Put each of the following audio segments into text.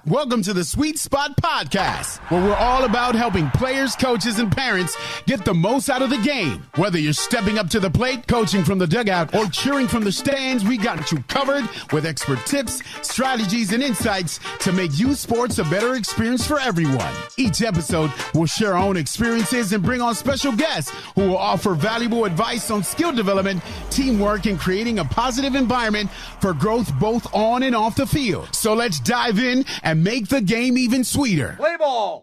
Welcome to the Sweet Spot Podcast, where we're all about helping players, coaches, and parents get the most out of the game. Whether you're stepping up to the plate, coaching from the dugout, or cheering from the stands, we got you covered with expert tips, strategies, and insights to make youth sports a better experience for everyone. Each episode, we'll share our own experiences and bring on special guests who will offer valuable advice on skill development, teamwork, and creating a positive environment for growth both on and off the field. So let's dive in and make the game even sweeter. Play ball.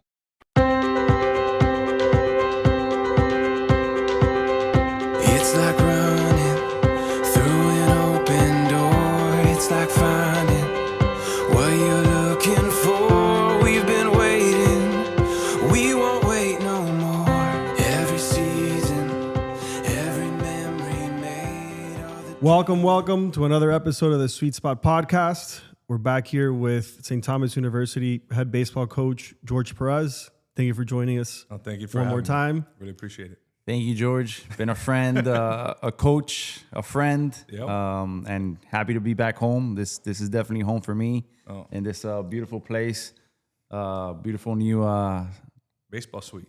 It's like running through an open door. It's like finding what you're looking for. We've been waiting. We won't wait no more. Every season, every memory made. Welcome to another episode of the Sweet Spot Podcast. We're back here with St. Thomas University head baseball coach, Jorge Perez. Thank you for joining us. Oh, thank you for one more having time. Me. Really appreciate it. Thank you, George. Been a friend, a coach, a friend, Yep. And happy to be back home. This is definitely home for me in this beautiful place, beautiful new Baseball suite.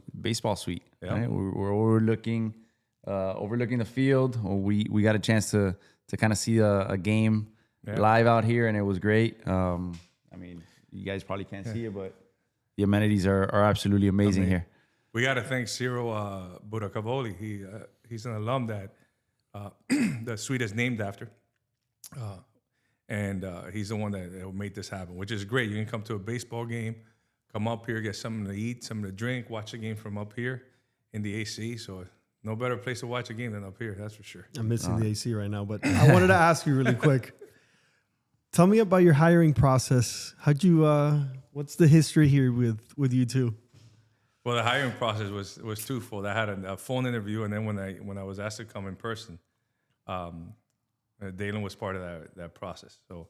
Yep. Right? We're overlooking the field. We got a chance to kind of see a game live out here, and it was great. I mean, you guys probably can't see it, but the amenities are absolutely amazing here. We got to thank Ciro Buracavoli. He's an alum that the suite is named after. And he's the one that made this happen, which is great. You can come to a baseball game, come up here, get something to eat, something to drink, watch the game from up here in the AC. So no better place to watch a game than up here, that's for sure. I'm missing the AC right now, but I wanted to ask you really quick. Tell me about your hiring process. How'd you? What's the history here with you two? Well, the hiring process was twofold. I had a phone interview, and then when I was asked to come in person, Dalen was part of that process. So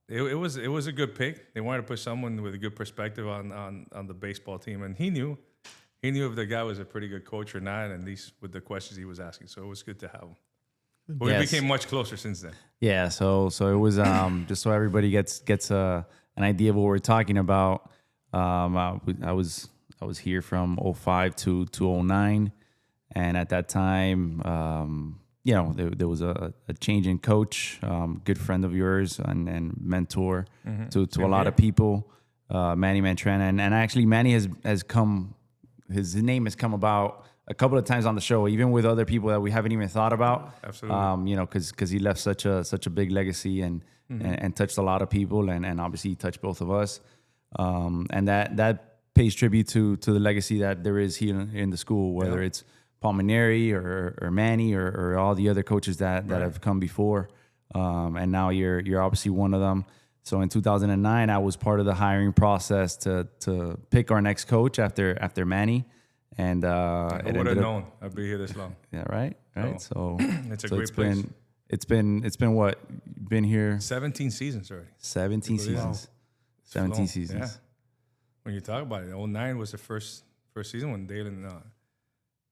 it was a good pick. They wanted to put someone with a good perspective on the baseball team, and he knew if the guy was a pretty good coach or not, at least with the questions he was asking. So it was good to have him. But we became much closer since then. Yeah, so it was just so everybody gets an idea of what we're talking about. I was here from 2005 to 2009, and at that time, there was a change in coach. Good friend of yours and mentor to a lot of people, Manny Mantrana, and actually Manny has come. His name has come about a couple of times on the show, even with other people that we haven't even thought about. Absolutely. Because he left such a big legacy and touched a lot of people, and obviously he touched both of us. And that pays tribute to the legacy that there is here in the school, whether it's Paul Mainieri or Manny or all the other coaches that have come before. And now you're obviously one of them. So in 2009, I was part of the hiring process to pick our next coach after Manny. And I would have known I'd be here this long. Yeah, right. So it's a great place. It's been what? Been here 17 seasons already. 17 seasons. 17 seasons. Yeah. When you talk about it, 2009 was the first season when Dalen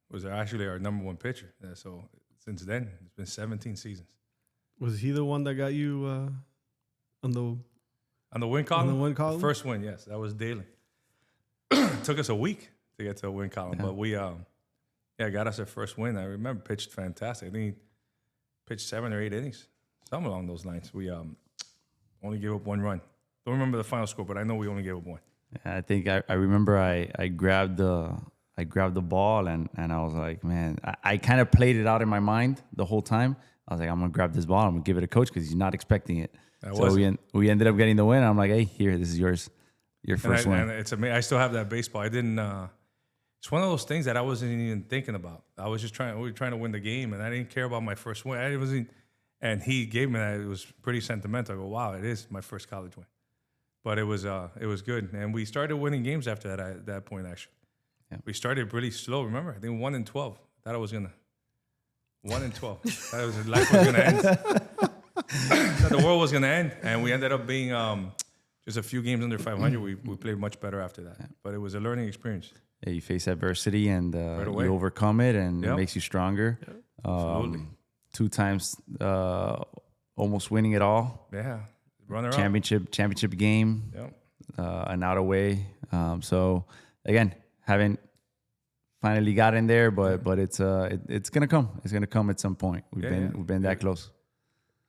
was actually our number one pitcher. So since then, it's been 17 seasons. Was he the one that got you on the win column? On the win column? The first win, yes. That was Dalen. Took us a week to get to a win column, but we got us our first win. I remember pitched fantastic. I think he pitched 7 or 8 innings, something along those lines. We only gave up 1 run. Don't remember the final score, but I know we only gave up 1. I think I remember I grabbed the ball and I was like, man, I kind of played it out in my mind the whole time. I was like, I'm gonna grab this ball, I'm gonna give it a coach because he's not expecting it. So we ended up getting the win. And I'm like, hey, here, this is yours, your first win. And it's amazing. I still have that baseball. I didn't. It's one of those things that I wasn't even thinking about. I was just we were trying to win the game, and I didn't care about my first win. I wasn't. And he gave me that. It was pretty sentimental. I go, wow, it is my first college win. But it was good, and we started winning games after that. At that point, actually, we started really slow. Remember, I think 1-12. Thought I was gonna 1-12. Thought life was gonna end. Thought the world was gonna end, and we ended up being just a few games under 500. We played much better after that, but it was a learning experience. Yeah, you face adversity and you overcome it, and it makes you stronger. Absolutely. 2 times almost winning it all. Yeah. Runner-up. Championship game. Yep. an out away. So again, haven't finally got in there, but it's gonna come. It's gonna come at some point. We've been that close.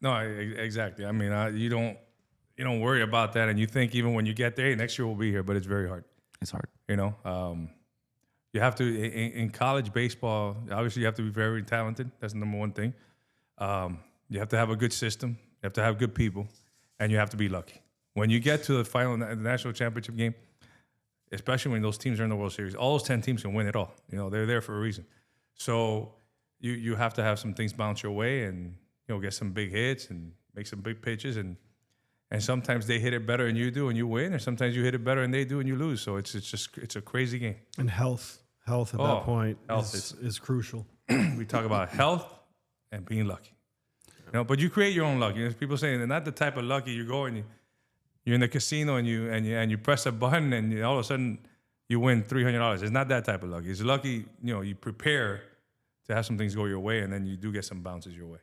No, exactly. I mean, you don't worry about that, and you think even when you get there, next year we'll be here, but it's very hard. It's hard. You know, you have to in college baseball. Obviously, you have to be very talented. That's the number one thing. You have to have a good system. You have to have good people, and you have to be lucky. When you get to the final national championship game, especially when those teams are in the World Series, all those 10 teams can win it all. You know, they're there for a reason. So you have to have some things bounce your way, and get some big hits and make some big pitches, and sometimes they hit it better than you do and you win, or sometimes you hit it better than they do and you lose. So it's a crazy game. And health at that point is crucial. We talk about health and being lucky. But you create your own luck. People saying they're not the type of lucky you go and you're in the casino and you press a button and all of a sudden you win $300. It's not that type of lucky. It's lucky, you prepare to have some things go your way, and then you do get some bounces your way.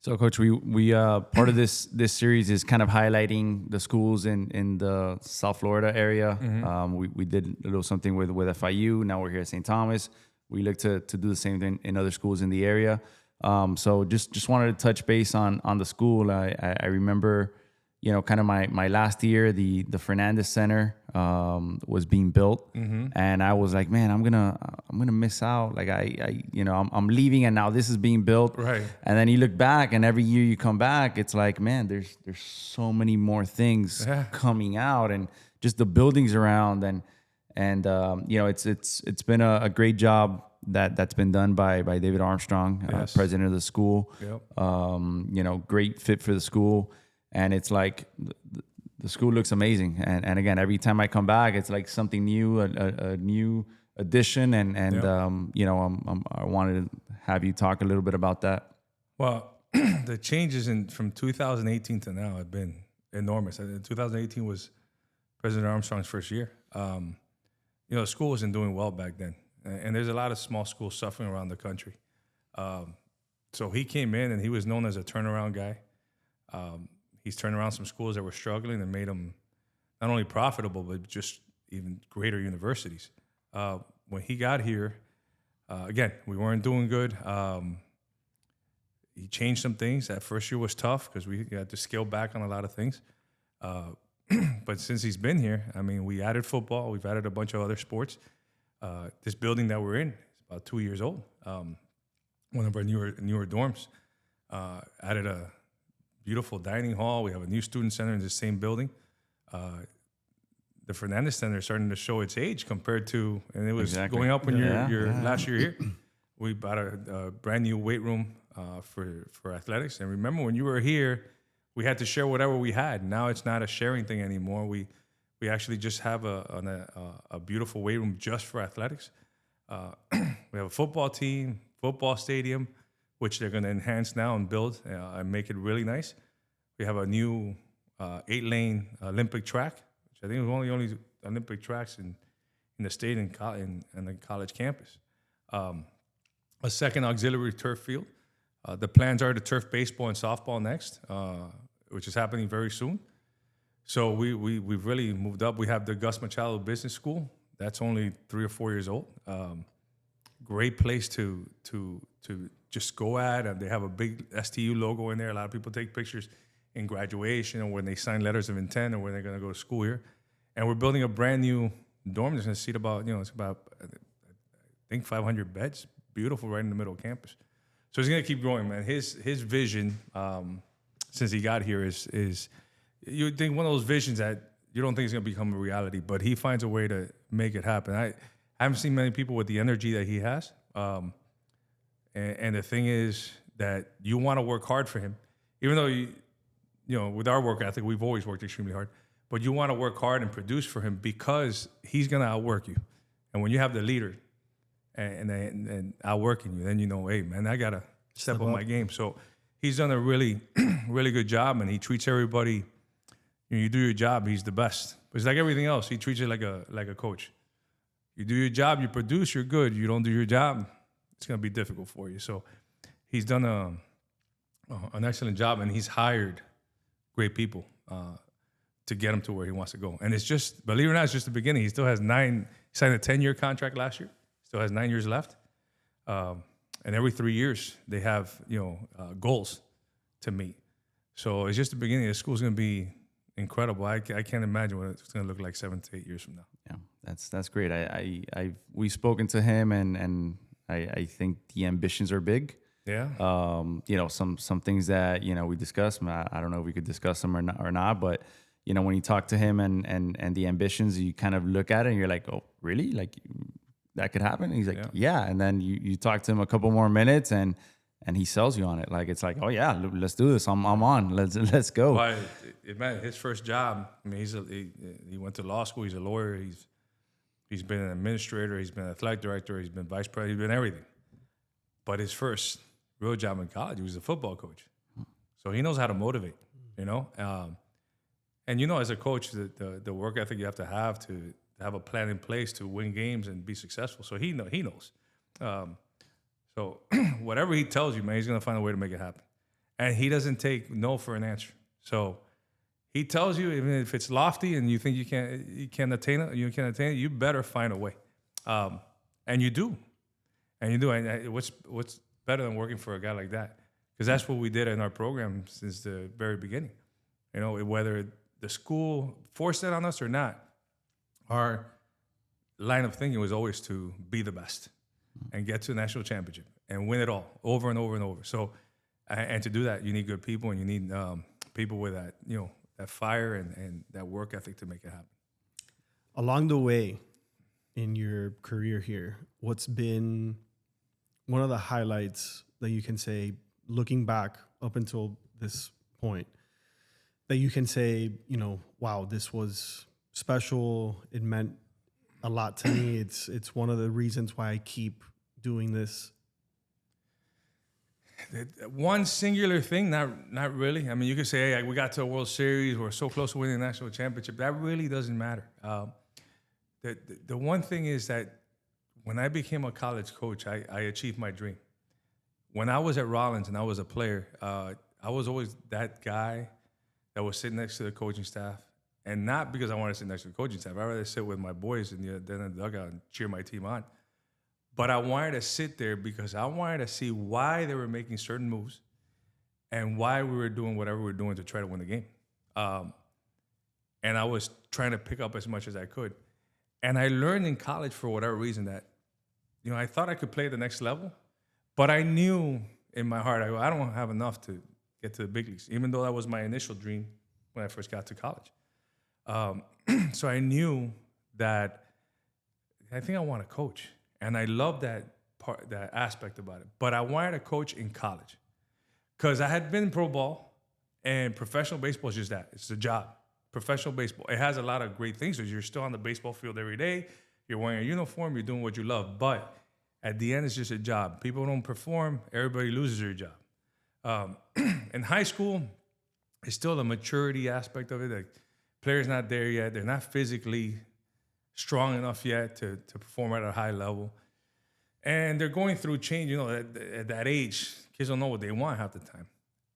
So, Coach, we part of this series is kind of highlighting the schools in the South Florida area. Mm-hmm. We did a little something with FIU. Now we're here at St. Thomas. We look to do the same thing in other schools in the area. So just wanted to touch base on the school. I remember, kind of my last year, the Fernandez Center was being built, mm-hmm. and I was like, man, I'm gonna miss out. Like I'm leaving, and now this is being built. Right. And then you look back, and every year you come back, it's like, man, there's so many more things coming out, and just the buildings around, and it's been a great job that's been done by David Armstrong, yes. President of the school. Yep. Great fit for the school. And it's like the school looks amazing. And again, every time I come back, it's like something new, a new addition. And yep. I wanted to have you talk a little bit about that. Well, the changes from 2018 to now have been enormous. 2018 was President Armstrong's first year. The school wasn't doing well back then. And there's a lot of small schools suffering around the country. So he came in, and he was known as a turnaround guy. He's turned around some schools that were struggling and made them not only profitable, but just even greater universities. When he got here, again, we weren't doing good. He changed some things. That first year was tough because we had to scale back on a lot of things. But since he's been here, I mean, we added football. We've added a bunch of other sports. This building that we're in is about 2 years old. One of our newer dorms added a beautiful dining hall. We have a new student center in the same building. The Fernandez Center is starting to show its age compared to, and it was going up when your last year here. We bought a brand new weight room for athletics. And remember, when you were here, we had to share whatever we had. Now it's not a sharing thing anymore. We actually just have a beautiful weight room just for athletics. We have a football team, football stadium, which they're going to enhance now and build and make it really nice. We have a new 8-lane Olympic track, which I think is one of the only Olympic tracks in the state and the college campus. A second auxiliary turf field. The plans are to turf baseball and softball next, which is happening very soon. So we've really moved up. We have the Gus Machado Business School. That's only 3 or 4 years old. Great place to just go at. And they have a big STU logo in there. A lot of people take pictures in graduation or when they sign letters of intent or when they're going to go to school here. And we're building a brand new dorm that's going to seat about, it's about, I think 500 beds. Beautiful, right in the middle of campus. So he's going to keep growing, man. His vision, since he got here, is you would think one of those visions that you don't think is going to become a reality, but he finds a way to make it happen. I haven't seen many people with the energy that he has. And the thing is that you want to work hard for him, even though with our work ethic, we've always worked extremely hard. But you want to work hard and produce for him because he's going to outwork you. And when you have the leader and outworking you, then hey, man, I got to step up my game. So he's done a really, really good job, and he treats everybody. You do your job, he's the best. But it's like everything else. He treats it like a coach. You do your job, you produce, you're good. You don't do your job, it's going to be difficult for you. So he's done an excellent job, and he's hired great people. to get him to where he wants to go. And it's just, believe it or not, it's just the beginning. He still has he signed a 10-year contract last year. Still has 9 years left. And every 3 years they have, goals to meet. So it's just the beginning. The school's going to be incredible. I can't imagine what it's going to look like 7 to 8 years from now. Yeah, that's great. We've spoken to him, and I think the ambitions are big. Yeah. Some things that we discussed. I don't know if we could discuss them or not, but when you talk to him and the ambitions, you kind of look at it and you're like, oh, really? Like that could happen? And he's like, yeah. And then you talk to him a couple more minutes and he sells you on it. Like, it's like, oh yeah, let's do this. I'm on. Let's go. Well, man, his first job, I mean, he went to law school. He's a lawyer. He's been an administrator. He's been an athletic director. He's been vice president. He's been everything. But his first real job in college, he was a football coach. So he knows how to motivate, And as a coach, the work ethic you have to have a plan in place to win games and be successful. So he knows. So whatever he tells you, man, he's gonna find a way to make it happen. And he doesn't take no for an answer. So he tells you, even if it's lofty and you think you can't attain it, you better find a way. And you do. And what's better than working for a guy like that? Because that's what we did in our program since the very beginning. Whether the school forced it on us or not, our line of thinking was always to be the best and get to a national championship and win it all over and over and over. So, and to do that, you need good people, and you need people with that, that fire and that work ethic to make it happen. Along the way in your career here, what's been one of the highlights that you can say, looking back up until this point, that you can say, wow, this was special. It meant a lot to me. It's one of the reasons why I keep doing this. One singular thing, not really. I mean, you could say, hey, we got to a World Series. We're so close to winning the national championship. That really doesn't matter. The one thing is that when I became a college coach, I achieved my dream. When I was at Rollins and I was a player, I was always that guy that was sitting next to the coaching staff. And not because I wanted to sit next to the coaching staff. I'd rather sit with my boys in the dugout and cheer my team on. But I wanted to sit there because I wanted to see why they were making certain moves and why we were doing whatever we were doing to try to win the game. And I was trying to pick up as much as I could. And I learned in college, for whatever reason, that I thought I could play at the next level, but I knew in my heart, I don't have enough to get to the big leagues, even though that was my initial dream when I first got to college. So I knew that I think I want to coach, and I love that aspect about it. But I wanted to coach in college because I had been in pro ball, and professional baseball is just that. It's a job. Professional baseball. It has a lot of great things. You're still on the baseball field every day. You're wearing a uniform. You're doing what you love. But at the end, it's just a job. People don't perform. Everybody loses their job. In high school, it's still the maturity aspect of it. Like, players not there yet. They're not physically strong enough yet to perform at a high level. And they're going through change. At that age, kids don't know what they want half the time.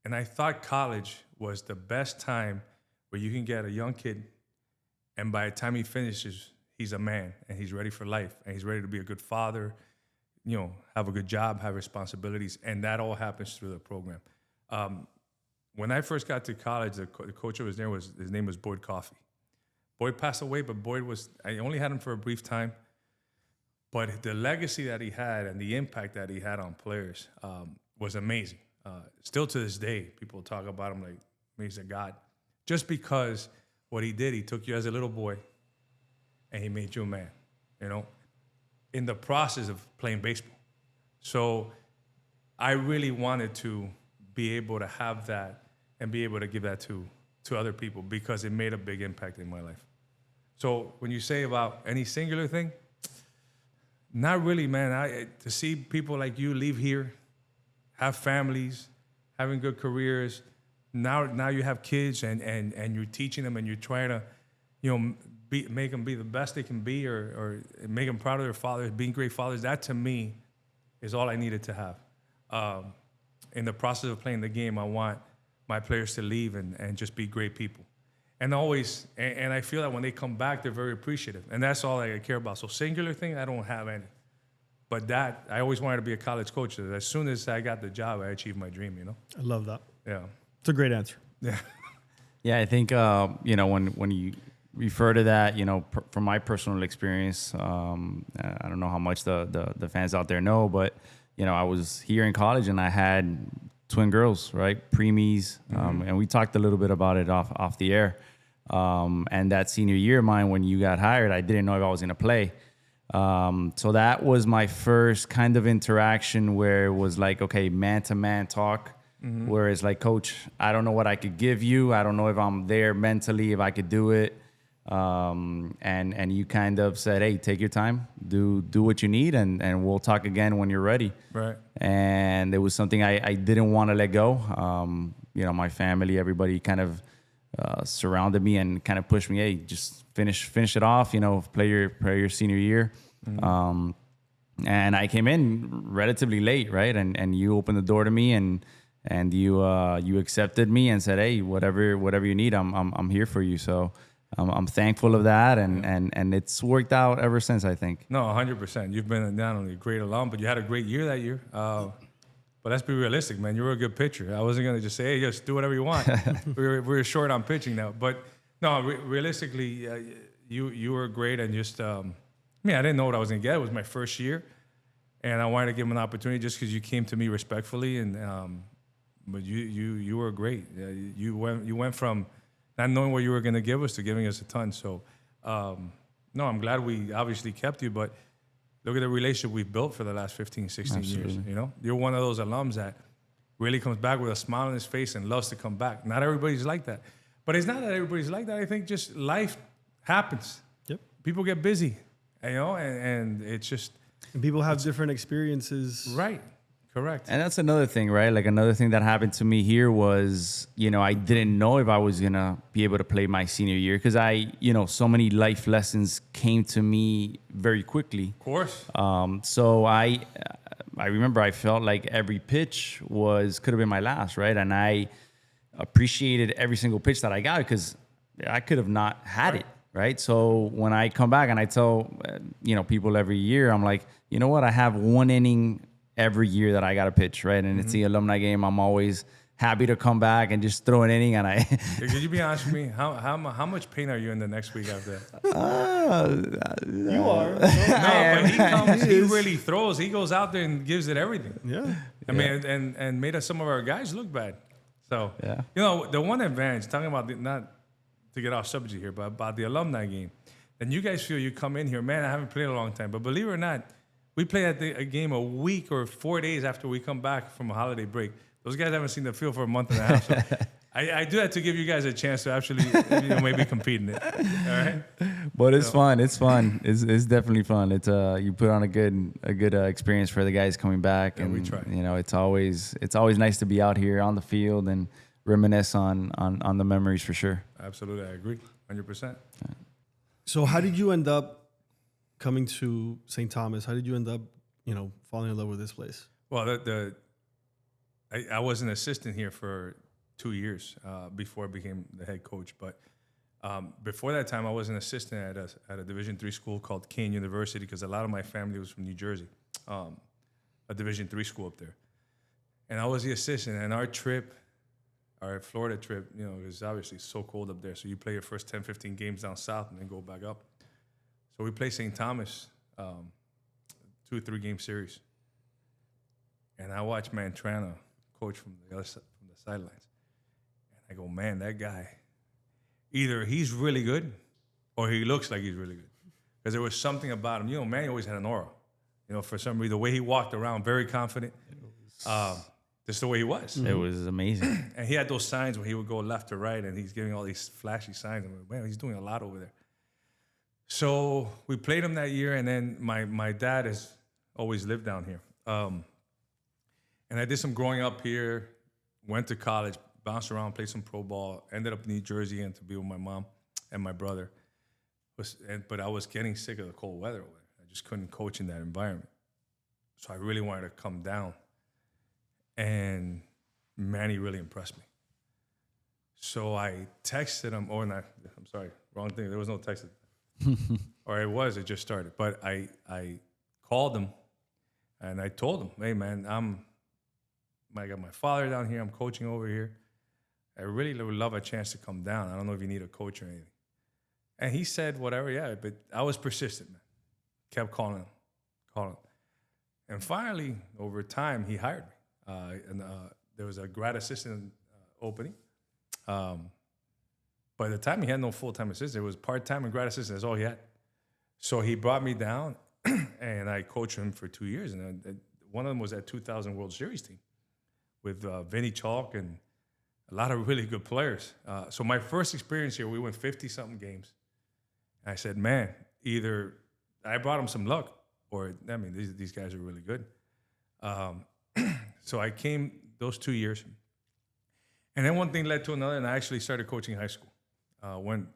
And I thought college was the best time where you can get a young kid, and by the time he finishes, he's a man, and he's ready for life, and he's ready to be a good father, have a good job, have responsibilities, and that all happens through the program. When I first got to college, the coach that was there, his name was Boyd Coffey. Boyd passed away, but I only had him for a brief time. But the legacy that he had and the impact that he had on players was amazing. Still to this day, people talk about him like he's a god. Just because what he did, he took you as a little boy and he made you a man, in the process of playing baseball. So I really wanted to be able to have that and be able to give that to other people because it made a big impact in my life. So when you say about any singular thing, not really, man. To see people like you leave here, have families, having good careers, now you have kids and you're teaching them and you're trying to, make them be the best they can be or make them proud of their fathers, being great fathers. That to me is all I needed to have. In the process of playing the game, I want my players to leave and just be great people. And always, and I feel that when they come back, they're very appreciative. And that's all I care about. So singular thing, I don't have any. But that, I always wanted to be a college coach. As soon as I got the job, I achieved my dream, you know? I love that. Yeah. It's a great answer. Yeah. Yeah, I think when you refer to that, from my personal experience, I don't know how much the fans out there know, but I was here in college and I had twin girls, right, preemies, and we talked a little bit about it off the air. And that senior year of mine, when you got hired, I didn't know if I was going to play. So that was my first kind of interaction where it was like, okay, man-to-man talk. Where it's like, coach, I don't know what I could give you. I don't know if I'm there mentally, if I could do it. And you kind of said, hey, take your time, do what you need, and we'll talk again when you're ready. Right. And it was something I didn't want to let go. My family, everybody kind of surrounded me and kind of pushed me, hey, just finish it off, play your senior year. And I came in relatively late, right? And you opened the door to me and you accepted me and said, hey, whatever you need, I'm here for you. So I'm thankful of that, and it's worked out ever since, I think. No, 100%. You've been not only a great alum, but you had a great year that year. But let's be realistic, man. You were a good pitcher. I wasn't gonna just say, hey, just do whatever you want. we're short on pitching now, but no, realistically, you were great, and just I didn't know what I was gonna get. It was my first year, and I wanted to give him an opportunity just because you came to me respectfully, and but you were great. You went from not knowing what you were going to give us to giving us a ton. So, no, I'm glad we obviously kept you, but look at the relationship we've built for the last 15, 16 years. You're one of those alums that really comes back with a smile on his face and loves to come back. Not everybody's like that. But it's not that everybody's like that. I think just life happens. Yep. People get busy, and it's just... And people have different experiences. Right. Correct. And that's another thing, right? Like another thing that happened to me here was, I didn't know if I was going to be able to play my senior year because so many life lessons came to me very quickly. Of course. So I remember I felt like every pitch could have been my last, right? And I appreciated every single pitch that I got because I could have not had it, right? So when I come back and I tell, people every year, I'm like, you know what? I have one inning every year that I got to pitch, right? And it's the alumni game. I'm always happy to come back and just throw an inning. And Could you be honest with me? How much pain are you in the next week after that? You are. No, but he comes. He really throws. He goes out there and gives it everything. Yeah. I mean, and made some of our guys look bad. So Yeah. the one advantage, talking about not to get off subject here, but about the alumni game, and you guys feel you come in here, man, I haven't played in a long time, but believe it or not, we play a game a week or 4 days after we come back from a holiday break. Those guys haven't seen the field for a month and a half. So I do that to give you guys a chance to actually maybe compete in it. All right. But it's fun. It's fun. It's definitely fun. It's you put on a good experience for the guys coming back, and we try. It's always nice to be out here on the field and reminisce on the memories for sure. Absolutely, I agree, 100%. So how did you end up coming to St. Thomas? How did you end up, falling in love with this place? Well, I was an assistant here for 2 years before I became the head coach. But before that time, I was an assistant at a Division III school called Kean University because a lot of my family was from New Jersey, a Division III school up there. And I was the assistant. And our Florida trip, it was obviously so cold up there. So you play your first 10, 15 games down south and then go back up. So we played St. Thomas, 2 or 3 game series. And I watched Mantrana coach from the sidelines. And I go, man, that guy, either he's really good or he looks like he's really good. Because there was something about him. Manny always had an aura. For some reason, the way he walked around, very confident. Just the way he was. It was amazing. And he had those signs where he would go left to right and he's giving all these flashy signs. I'm like, man, he's doing a lot over there. So we played him that year, and then my dad has always lived down here. And I did some growing up here, went to college, bounced around, played some pro ball, ended up in New Jersey and to be with my mom and my brother. But I was getting sick of the cold weather over there. I just couldn't coach in that environment. So I really wanted to come down. And Manny really impressed me. So I texted him, or not, I'm sorry, wrong thing. There was no text. Or it just started. But I called him and I told him, hey man, I got my father down here. I'm coaching over here. I really would love a chance to come down. I don't know if you need a coach or anything. And he said, whatever, yeah. But I was persistent, man. Kept calling him. And finally, over time, he hired me. And there was a grad assistant opening. By the time he had no full-time assistant, it was part-time and grad assistant. That's all he had. So he brought me down, and I coached him for 2 years. And one of them was that 2000 World Series team with Vinny Chalk and a lot of really good players. So my first experience here, we went 50-something games. And I said, man, either I brought him some luck, or, I mean, these guys are really good. So I came those 2 years. And then one thing led to another, and I actually started coaching high school. Went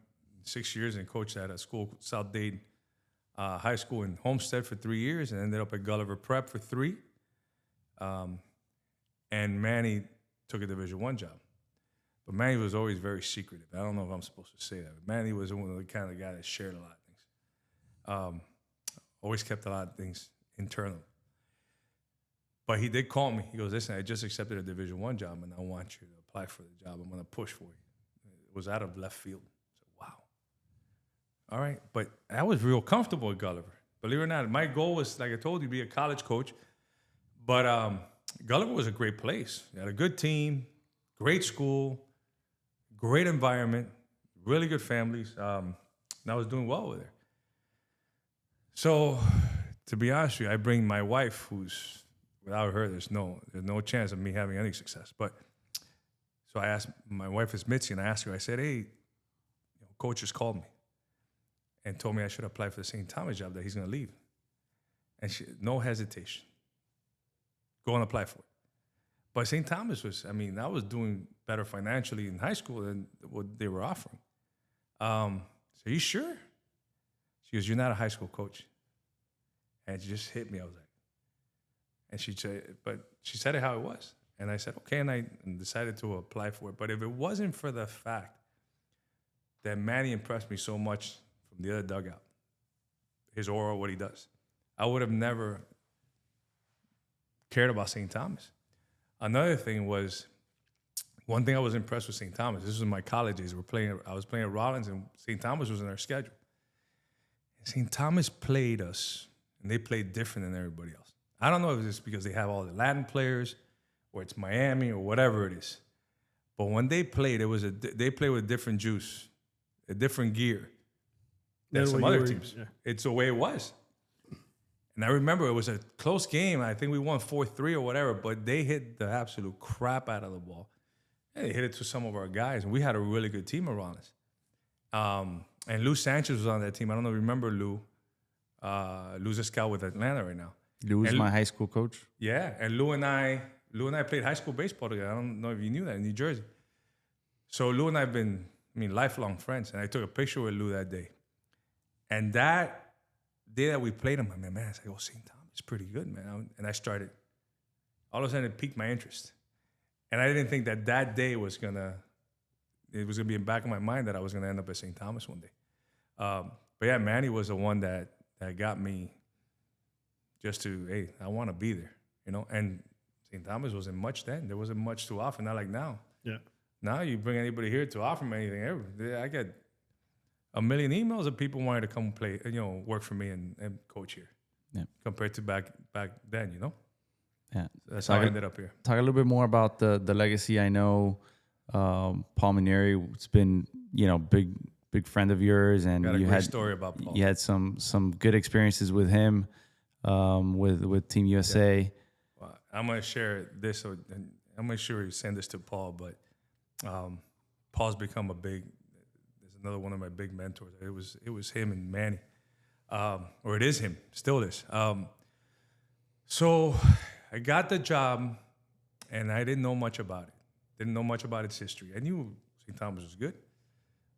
6 years and coached at a school, South Dade High School in Homestead for 3 years, and ended up at Gulliver Prep for 3. And Manny took a Division I job. But Manny was always very secretive. I don't know if I'm supposed to say that. But Manny was one of the kind of guy that shared a lot of things. Always kept a lot of things internal. But he did call me. He goes, listen, I just accepted a Division I job, and I want you to apply for the job. I'm going to push for you. It was out of left field. I said, wow. All right. But I was real comfortable at Gulliver. Believe it or not, my goal was, like I told you, to be a college coach. But Gulliver was a great place. You had a good team, great school, great environment, really good families. And I was doing well over there. So, to be honest with you, I bring my wife, who's, without her, there's no chance of me having any success. But so I asked, my wife is Mitzi, and I asked her, I said, hey, coach just called me and told me I should apply for the St. Thomas job that he's going to leave. And she, no hesitation. Go and apply for it. But St. Thomas was, I mean, I was doing better financially in high school than what they were offering. So, are you sure? She goes, you're not a high school coach. And it just hit me. I was like, and she said it how it was. And I said, okay, and I decided to apply for it. But if it wasn't for the fact that Manny impressed me so much from the other dugout, his aura, what he does, I would have never cared about St. Thomas. Another thing was, one thing I was impressed with St. Thomas, this was my college days. I was playing at Rollins, and St. Thomas was in our schedule. And St. Thomas played us, and they played different than everybody else. I don't know if it's because they have all the Latin players, or it's Miami, or whatever it is. But when they played, they played with different juice, a different gear than some other teams. Yeah. It's the way it was. And I remember it was a close game. I think we won 4-3 or whatever, but they hit the absolute crap out of the ball. And they hit it to some of our guys, and we had a really good team around us. And Lou Sanchez was on that team. I don't know if you remember Lou. Lou's a scout with Atlanta right now. Lou was my high school coach. Yeah, and Lou and I played high school baseball together. I don't know if you knew that, in New Jersey. So Lou and I have been, lifelong friends. And I took a picture with Lou that day. And that day that we played him, I said, oh, St. Thomas is pretty good, man. And I started, all of a sudden it piqued my interest. And I didn't think that day was going to be in the back of my mind that I was going to end up at St. Thomas one day. But yeah, Manny was the one that got me just to, hey, I want to be there, And St. Thomas wasn't much then. There wasn't much to offer, not like now. Yeah. Now you bring anybody here to offer me anything. I get a million emails of people wanting to come play, work for me and coach here. Yeah. Compared to back then, Yeah. That's how I ended up here. Talk a little bit more about the legacy. I know Paul Mainieri, it's been, big friend of yours, and got a great story about Paul. You had some good experiences with him, with Team USA. Yeah. Well, I'm gonna share this, and I'm gonna sure you send this to Paul. But Paul's become there's another one of my big mentors. It was him and Manny, or it is him, still is. So I got the job, and I didn't know much about it. Didn't know much about its history. I knew St. Thomas was good,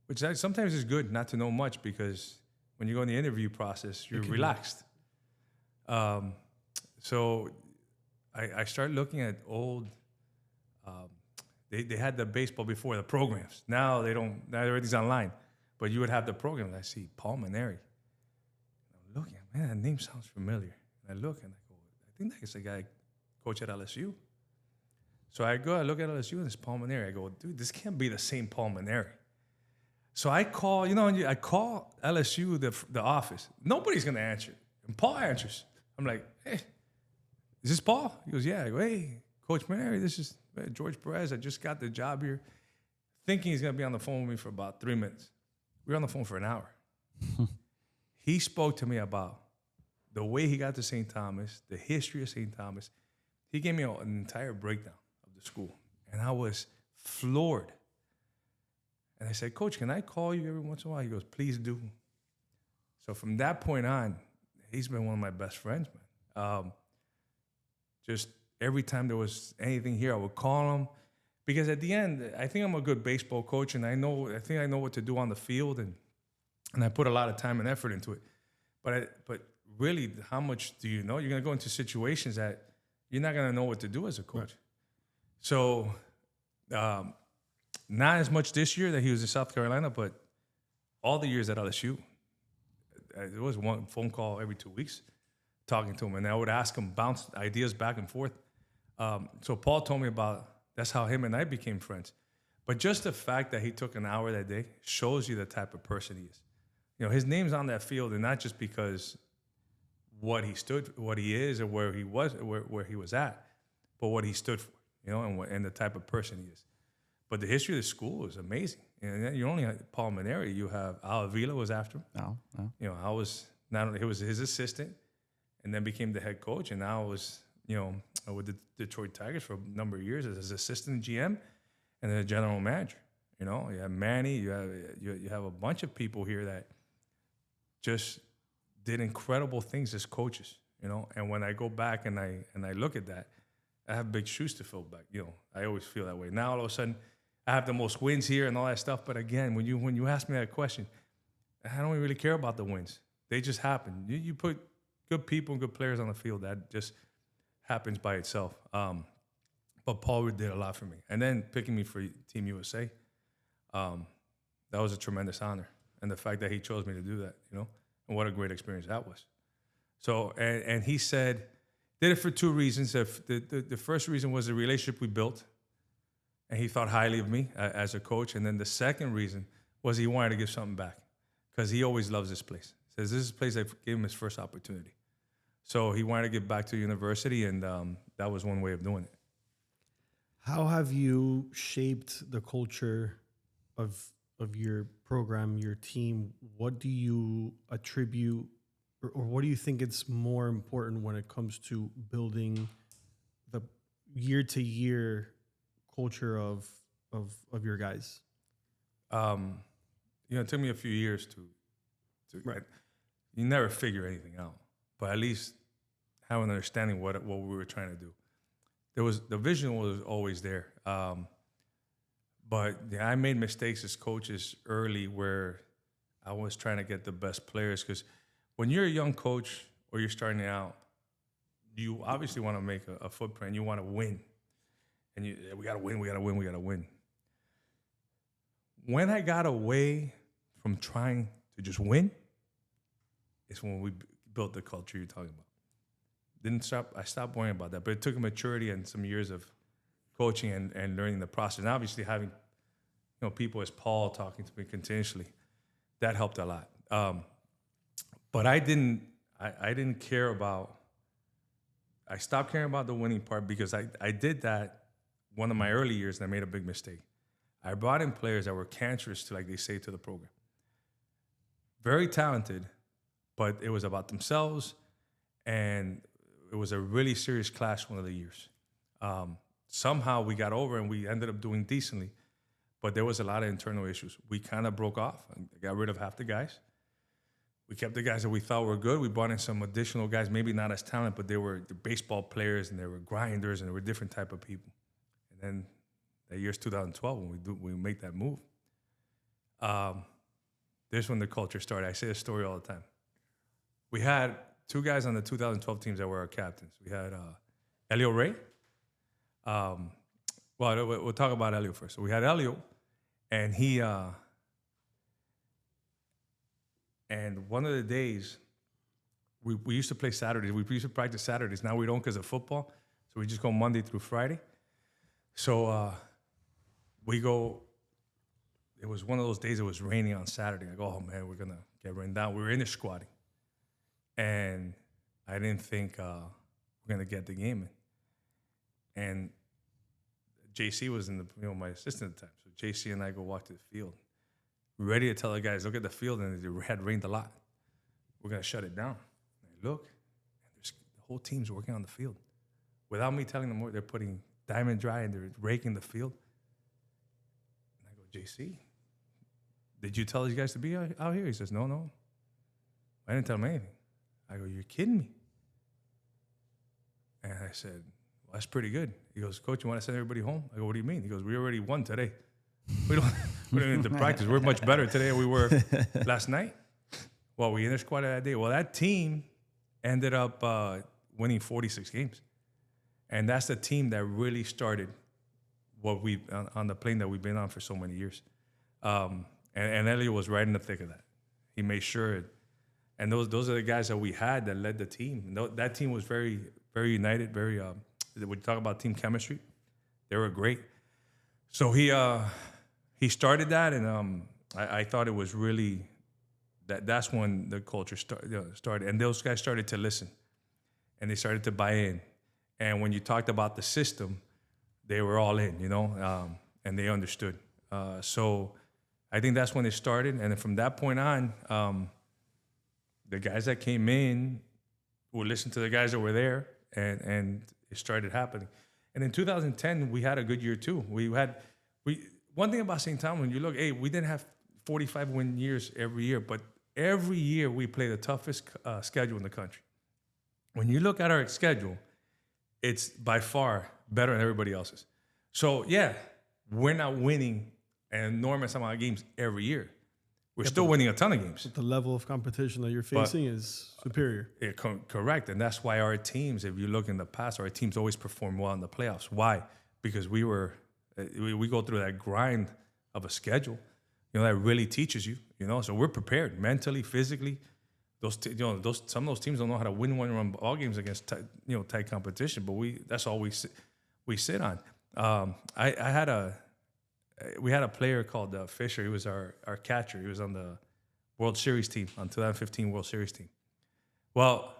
which sometimes is good not to know much, because when you go in the interview process, you're relaxed. So I started looking at old they had the baseball before the programs. Now they don't. Now everything's online. But you would have the programs. I see Paul Mainieri. I'm looking, man, that name sounds familiar. And I look and I go, I think that's the guy coach at LSU. So I go, I look at LSU and it's Paul Mainieri. I go, dude, this can't be the same Paul Mainieri. So I call, I call LSU, the office. Nobody's going to answer. And Paul answers. I'm like, hey, is this Paul? He goes, yeah. I go, hey, Coach Mainieri, this is Jorge Pérez. I just got the job here. Thinking he's going to be on the phone with me for about 3 minutes. We were on the phone for an hour. He spoke to me about the way he got to St. Thomas, the history of St. Thomas. He gave me an entire breakdown of the school. And I was floored. And I said, Coach, can I call you every once in a while? He goes, please do. So from that point on, he's been one of my best friends, man. Just every time there was anything here, I would call him. Because at the end, I think I'm a good baseball coach, and I think I know what to do on the field, and I put a lot of time and effort into it. But really, how much do you know? You're going to go into situations that you're not going to know what to do as a coach. Right. So not as much this year that he was in South Carolina, but all the years at LSU, there was one phone call every 2 weeks talking to him, and I would ask him, bounce ideas back and forth. So Paul told me about that's how him and I became friends. But just the fact that he took an hour that day shows you the type of person he is. His name's on that field, and not just because what he is, or where he was at, but what he stood for, and the type of person he is. But the history of the school is amazing. And you only have Paul Mainieri. You have Al Avila was after him. No. I was not only he was his assistant, and then became the head coach, and now I was with the Detroit Tigers for a number of years as his assistant GM and then a general manager. You have Manny. You have a bunch of people here that just did incredible things as coaches. And when I go back and I look at that, I have big shoes to fill back. I always feel that way. Now all of a sudden, I have the most wins here and all that stuff. But again, when you ask me that question, I don't really care about the wins. They just happen. You put good people and good players on the field, that just happens by itself. But Paul did a lot for me. And then picking me for Team USA, that was a tremendous honor. And the fact that he chose me to do that, and what a great experience that was. So, and he said, did it for two reasons. The first reason was the relationship we built, and he thought highly of me as a coach. And then the second reason was he wanted to give something back, because he always loves this place. He says, this is a place that gave him his first opportunity. So he wanted to give back to university, and that was one way of doing it. How have you shaped the culture of your program, your team? What do you attribute, or what do you think it's more important when it comes to building the year-to-year culture of your guys? It took me a few years to right. You never figure anything out, but at least have an understanding what we were trying to do. The vision was always there. But I made mistakes as coaches early where I was trying to get the best players, because when you're a young coach or you're starting out, you obviously want to make a footprint. You want to win. And we got to win. When I got away from trying to just win, it's when we built the culture you're talking about. I stopped worrying about that. But it took maturity and some years of coaching and learning the process. And obviously having people as Paul talking to me continuously, that helped a lot. But I didn't care about, I stopped caring about the winning part, because I did that one of my early years and I made a big mistake. I brought in players that were cancerous to, like they say, to the program. Very talented, but it was about themselves, and it was a really serious clash one of the years. Somehow we got over and we ended up doing decently, but there was a lot of internal issues. We kind of broke off and got rid of half the guys. We kept the guys that we thought were good. We brought in some additional guys, maybe not as talented, but they were the baseball players and they were grinders and they were different type of people. And then that year's 2012 when we make that move. This is when the culture started. I say this story all the time. We had two guys on the 2012 teams that were our captains. We had Elio Ray, Well, we'll talk about Elio first. So we had Elio, and he, and one of the days, we used to play Saturdays. We used to practice Saturdays. Now we don't because of football. So we just go Monday through Friday. So we go, it was one of those days it was raining on Saturday. I go, oh man, we're going to get rained down. We were in there squatting. And I didn't think we're going to get the game in. And JC was my assistant at the time. So JC and I go walk to the field, ready to tell the guys, look at the field, and it had rained a lot. We're going to shut it down. And I look, and the whole team's working on the field. Without me telling them what, they're putting diamond dry and they're raking the field. And I go, JC, did you tell these guys to be out here? He says, no. I didn't tell them anything. I go, you're kidding me. And I said, well, that's pretty good. He goes, Coach, you want to send everybody home? I go, what do you mean? He goes, we already won today. We don't need to practice. We're much better today than we were last night. Well, we inter-squatted that day. Well, that team ended up winning 46 games. And that's the team that really started what we on the plane that we've been on for so many years. And Elio was right in the thick of that. He made sure. And those are the guys that we had that led the team. That team was very, very united, very, when you talk about team chemistry, they were great. So he started that, and I thought it was really, that's when the culture started. And those guys started to listen, and they started to buy in. And when you talked about the system, they were all in, and they understood. So I think that's when it started. And then from that point on, the guys that came in would listen to the guys that were there, and it started happening. And in 2010, we had a good year too. One thing about St. Thomas, when you look, we didn't have 45 win years every year, but every year we play the toughest schedule in the country. When you look at our schedule, it's by far better than everybody else's. So yeah, we're not winning an enormous amount of games every year. We're still winning a ton of games. The level of competition that you're facing is superior. Correct. And that's why our teams, if you look in the past, our teams always perform well in the playoffs. Why? Because we go through that grind of a schedule, that really teaches you, so we're prepared mentally, physically. Some of those teams don't know how to win one-run ball games against tight competition, but that's all we sit on. We had a player called Fisher. He was our catcher. He was on the World Series team, on 2015 World Series team. Well,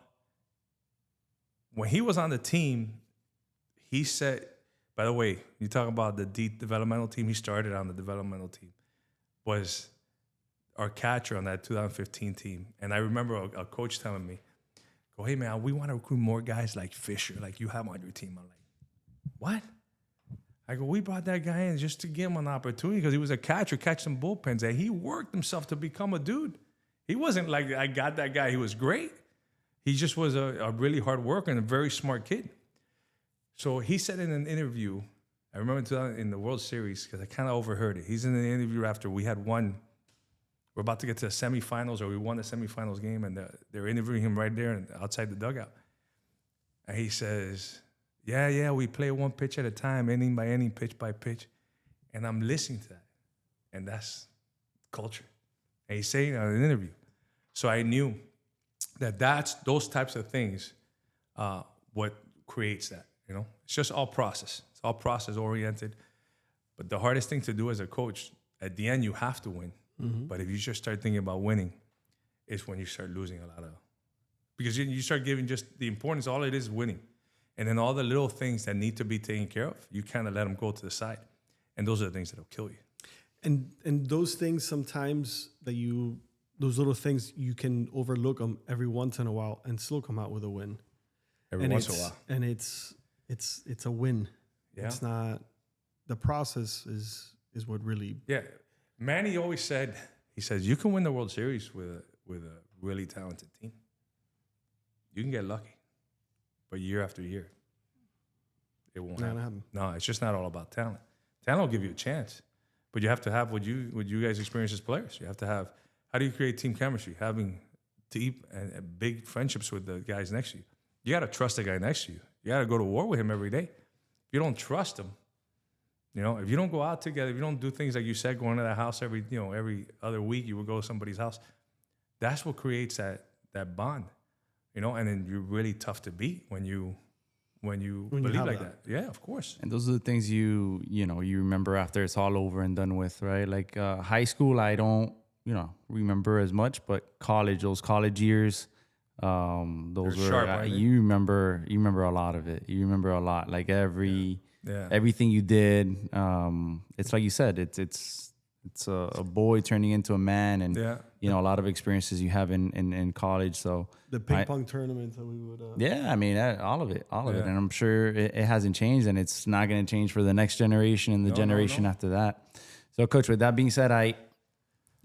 when he was on the team, he said, by the way, you talk about the developmental team, he started on the developmental team, was our catcher on that 2015 team. And I remember a coach telling me, go, hey, man, we want to recruit more guys like Fisher, like you have on your team. I'm like, what? I go, we brought that guy in just to give him an opportunity because he was a catcher, catch some bullpens, and he worked himself to become a dude. He wasn't like, I got that guy. He was great. He just was a really hard worker and a very smart kid. So he said in an interview, I remember in the World Series, because I kind of overheard it. He's in an interview after we had won. We're about to get to the semifinals, or we won the semifinals game, and they're interviewing him right there and outside the dugout. And he says, yeah, we play one pitch at a time, inning by inning, pitch by pitch. And I'm listening to that. And that's culture. And he's saying it in an interview. So I knew that's those types of things what creates that, It's just all process. It's all process oriented. But the hardest thing to do as a coach, at the end, you have to win. Mm-hmm. But if you just start thinking about winning, it's when you start losing a lot of, because you start giving just the importance, all it is winning. And then all the little things that need to be taken care of, you kind of let them go to the side. And those are the things that'll kill you. And those things sometimes those little things, you can overlook them every once in a while and still come out with a win. Every once in a while. And it's a win. Yeah. It's not, the process is what really. Yeah. Manny always said, he says, you can win the World Series with a really talented team. You can get lucky. But year after year, it won't happen. No, it's just not all about talent. Talent will give you a chance, but you have to have what you guys experience as players. You have to have, how do you create team chemistry? Having deep and big friendships with the guys next to you. You got to trust the guy next to you. You got to go to war with him every day. If you don't trust him, You know, if you don't go out together, if you don't do things like you said, going to that house every other week, you would go to somebody's house. That's what creates that bond, you know. And then you're really tough to beat when you believe have like that. that. Yeah, of course. And those are the things you remember after it's all over and done with, right? Like high school, I don't remember as much, but those college years, those You're were sharp, aren't they? you remember a lot of it. You remember a lot, like everything you did. It's like you said, it's a boy turning into a man, and a lot of experiences you have in college. So The ping pong tournaments that we would. yeah, I mean, all of it. And I'm sure it hasn't changed, and it's not going to change for the next generation and the generation after that. So, Coach, with that being said,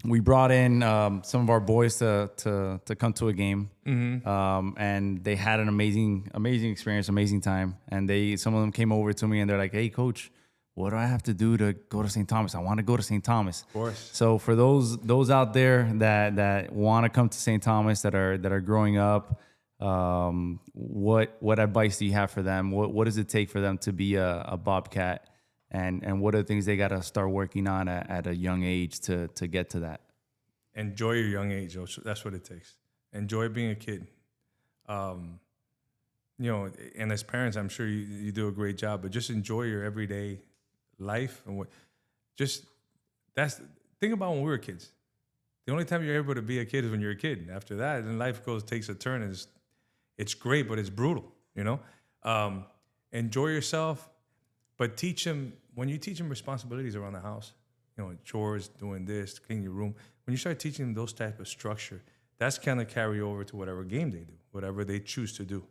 we brought in some of our boys to come to a game, and they had an amazing experience, amazing time. And some of them came over to me and they're like, "Hey, Coach, what do I have to do to go to St. Thomas? I want to go to St. Thomas." Of course. So for those out there that want to come to St. Thomas, that are growing up, what advice do you have for them? What does it take for them to be a Bobcat? And what are the things they got to start working on at a young age to get to that? Enjoy your young age. That's what it takes. Enjoy being a kid. And as parents, I'm sure you do a great job, but just enjoy your everyday life. And think about when we were kids. The only time you're able to be a kid is when you're a kid. After that, then life takes a turn, and it's great, but it's brutal, you know? Enjoy yourself. But when you teach them responsibilities around the house, chores, doing this, cleaning your room, when you start teaching them those type of structure, that's kind of carry over to whatever game they do, whatever they choose to do.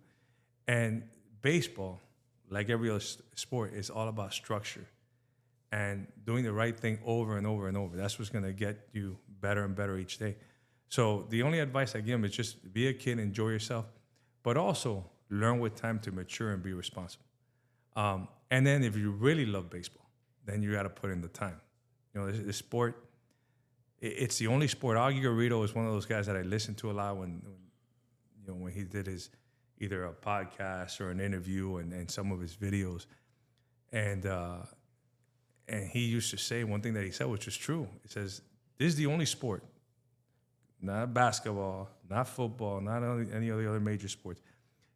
And baseball, like every other sport, is all about structure and doing the right thing over and over and over. That's what's going to get you better and better each day. So the only advice I give them is just be a kid, enjoy yourself, but also learn with time to mature and be responsible. And then if you really love baseball, then you got to put in the time. This sport, it's the only sport. Augie Garrido is one of those guys that I listen to a lot when he did his either a podcast or an interview and some of his videos. And he used to say one thing that he said, which is true. He says, this is the only sport, not basketball, not football, not any of the other major sports.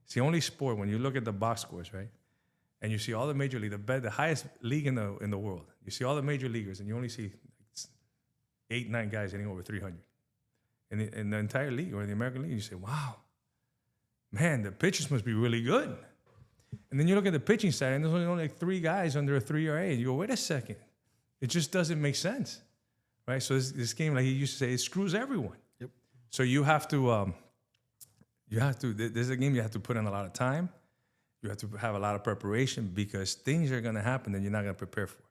It's the only sport when you look at the box scores, right? And you see all the major league, the highest league in the world. You see all the major leaguers, and you only see 8, 9 guys hitting over 300 in the entire league or in the American League. You say, "Wow, man, the pitchers must be really good." And then you look at the pitching side, and there's only like 3 guys under a 3 ERA. And you go, "Wait a second, it just doesn't make sense, right?" So this game, like he used to say, it screws everyone. Yep. So you have to. This is a game you have to put in a lot of time. You have to have a lot of preparation because things are going to happen that you're not going to prepare for.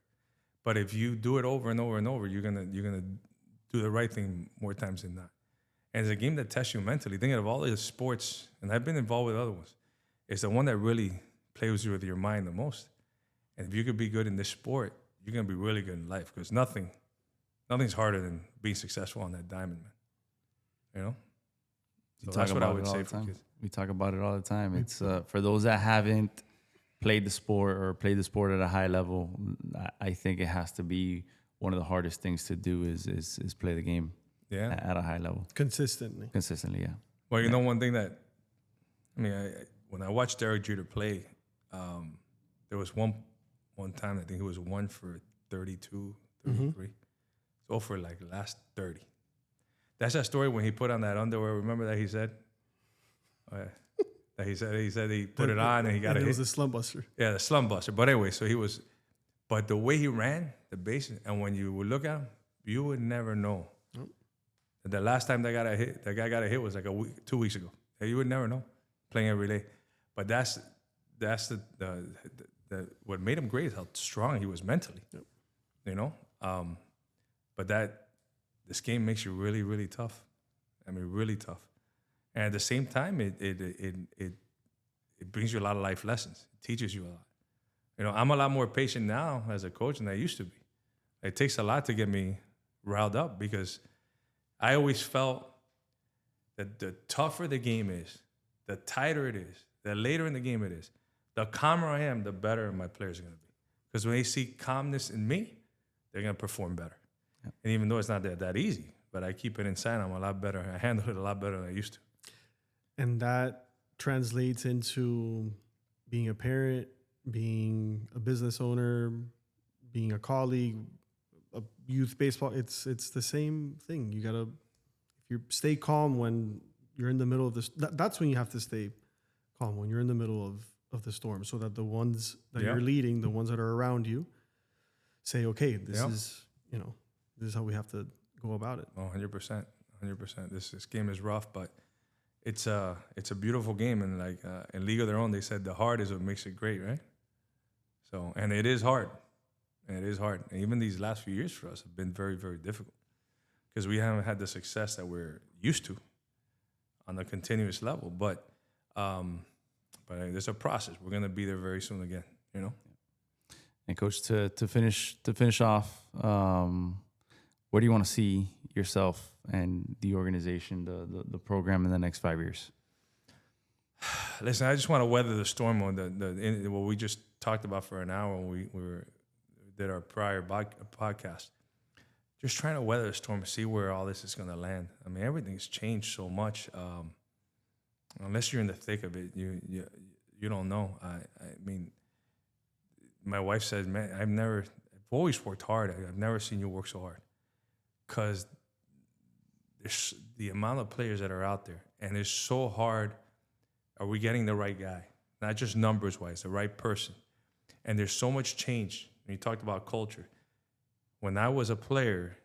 But if you do it over and over and over, you're gonna do the right thing more times than not. And it's a game that tests you mentally. Thinking of all the sports, and I've been involved with other ones, it's the one that really plays with your mind the most. And if you could be good in this sport, you're gonna be really good in life because nothing's harder than being successful on that diamond, man. So that's what I would say for kids. We talk about it all the time. It's for those that haven't played the sport or played the sport at a high level, I think it has to be one of the hardest things to do is play the game at a high level. Consistently, yeah. Well, one thing that, when I watched Derek Jeter play, there was one time I think he was 1 for 32, 33. So for like the last 30. That's that story when he put on that underwear. Remember that he said? That he said he put it on and he got a hit. It was a slump buster. Yeah, the slump buster. But anyway, but the way he ran the bases, and when you would look at him, you would never know. Nope. The last time that guy got a hit was like 2 weeks ago. You would never know playing every day. But that's the what made him great is how strong he was mentally. Yep. But this game makes you really, really tough. Really tough. And at the same time, it brings you a lot of life lessons. It teaches you a lot. I'm a lot more patient now as a coach than I used to be. It takes a lot to get me riled up because I always felt that the tougher the game is, the tighter it is, the later in the game it is, the calmer I am, the better my players are going to be. Because when they see calmness in me, they're going to perform better. Yep. And even though it's not that easy, but I keep it inside, I'm a lot better. I handle it a lot better than I used to. And that translates into being a parent, being a business owner, being a colleague, a youth baseball. It's the same thing. You gotta, if you stay calm when you're in the middle of this, that's when you have to stay calm, when you're in the middle of the storm, so that the ones that you're leading, the ones that are around you, say, okay, this is how we have to go about it. Oh, 100%. This game is rough, but it's a beautiful game. And like in League of Their Own, they said the hard is what makes it great, right? So, and it is hard. And even these last few years for us have been very, very difficult because we haven't had the success that we're used to on a continuous level. But there's a process. We're going to be there very soon again, you know? And Coach, to finish off, where do you want to see yourself and the organization, the program in the next 5 years? Listen, I just want to weather the storm on what we just talked about for an hour when we did our prior podcast. Just trying to weather the storm and see where all this is going to land. I mean, everything's changed so much. Unless you're in the thick of it, you don't know. I mean, my wife says, "Man, I've always worked hard. I've never seen you work so hard." Because there's the amount of players that are out there, and it's so hard. Are we getting the right guy? Not just numbers-wise, the right person. And there's so much change. When you talked about culture, when I was a player,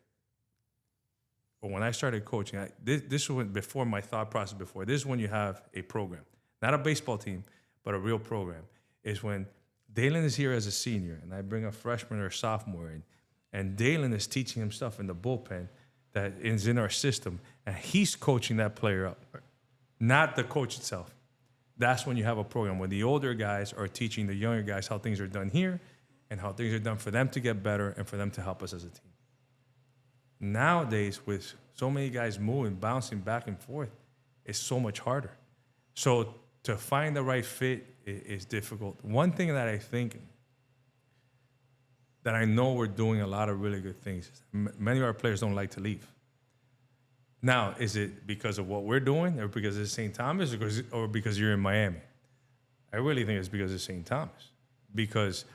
or when I started coaching, this was before my thought process before. This is when you have a program. Not a baseball team, but a real program. Is when Dalen is here as a senior, and I bring a freshman or a sophomore in, and Dalen is teaching him stuff in the bullpen that is in our system, and he's coaching that player up, not the coach itself. That's when you have a program where the older guys are teaching the younger guys how things are done here and how things are done for them to get better and for them to help us as a team. Nowadays, with so many guys moving, bouncing back and forth, it's so much harder. So to find the right fit is difficult. One thing that I think that I know we're doing a lot of really good things. Many of our players don't like to leave. Now, is it because of what we're doing or because it's St. Thomas or because you're in Miami? I really think it's because of St. Thomas. Because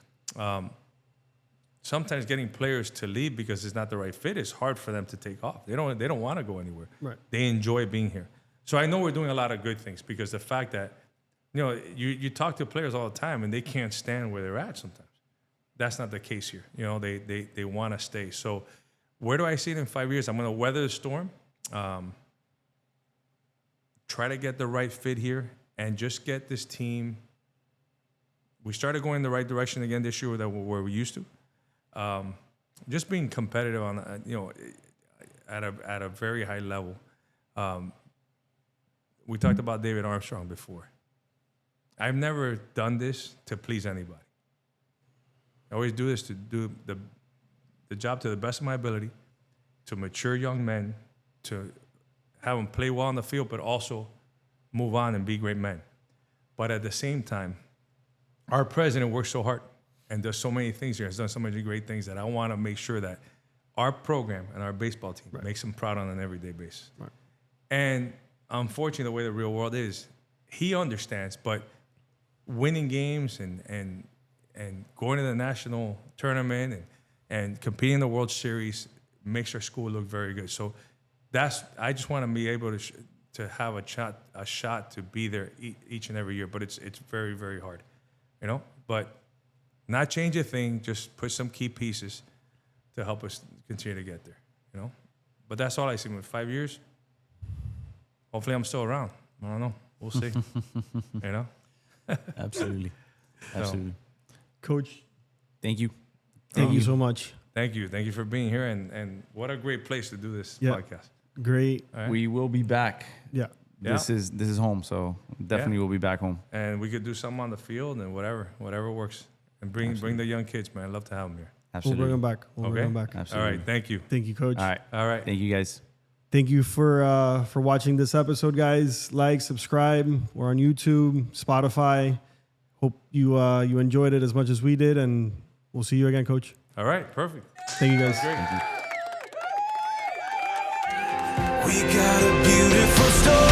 sometimes getting players to leave because it's not the right fit is hard for them to take off. They don't want to go anywhere. Right. They enjoy being here. So I know we're doing a lot of good things because the fact that, you talk to players all the time and they can't stand where they're at sometimes. That's not the case here. They want to stay. So where do I see it in 5 years? I'm going to weather the storm. Try to get the right fit here and just get this team. We started going in the right direction again this year where we used to. Just being competitive on, at a very high level. We talked about David Armstrong before. I've never done this to please anybody. I always do this to do the job to the best of my ability, to mature young men, to have them play well on the field, but also move on and be great men. But at the same time, our president works so hard and does so many things here, has done so many great things that I want to make sure that our program and our baseball team makes him proud on an everyday basis. Right. And unfortunately, the way the real world is, he understands, but winning games and going to the national tournament and competing in the World Series makes our school look very good. So I just want to be able to have a shot to be there each and every year, but it's very, very hard, But not change a thing, just put some key pieces to help us continue to get there, But that's all I see. In 5 years, hopefully I'm still around. I don't know. We'll see. Absolutely. Coach, thank you. Thank you so much. Thank you. Thank you for being here. And what a great place to do this podcast. Great. Right. We will be back. Yeah. This is home, so definitely we'll be back home. And we could do something on the field and whatever works. And bring the young kids, man. I'd love to have them here. Absolutely. We'll bring them back. Bring them back. Absolutely. All right. Thank you. Thank you, Coach. All right. Thank you, guys. Thank you for watching this episode, guys. Like, subscribe. We're on YouTube, Spotify. Hope you enjoyed it as much as we did, and We'll see you again, Coach. All right, perfect. Thank you, guys. Great. We got a beautiful story.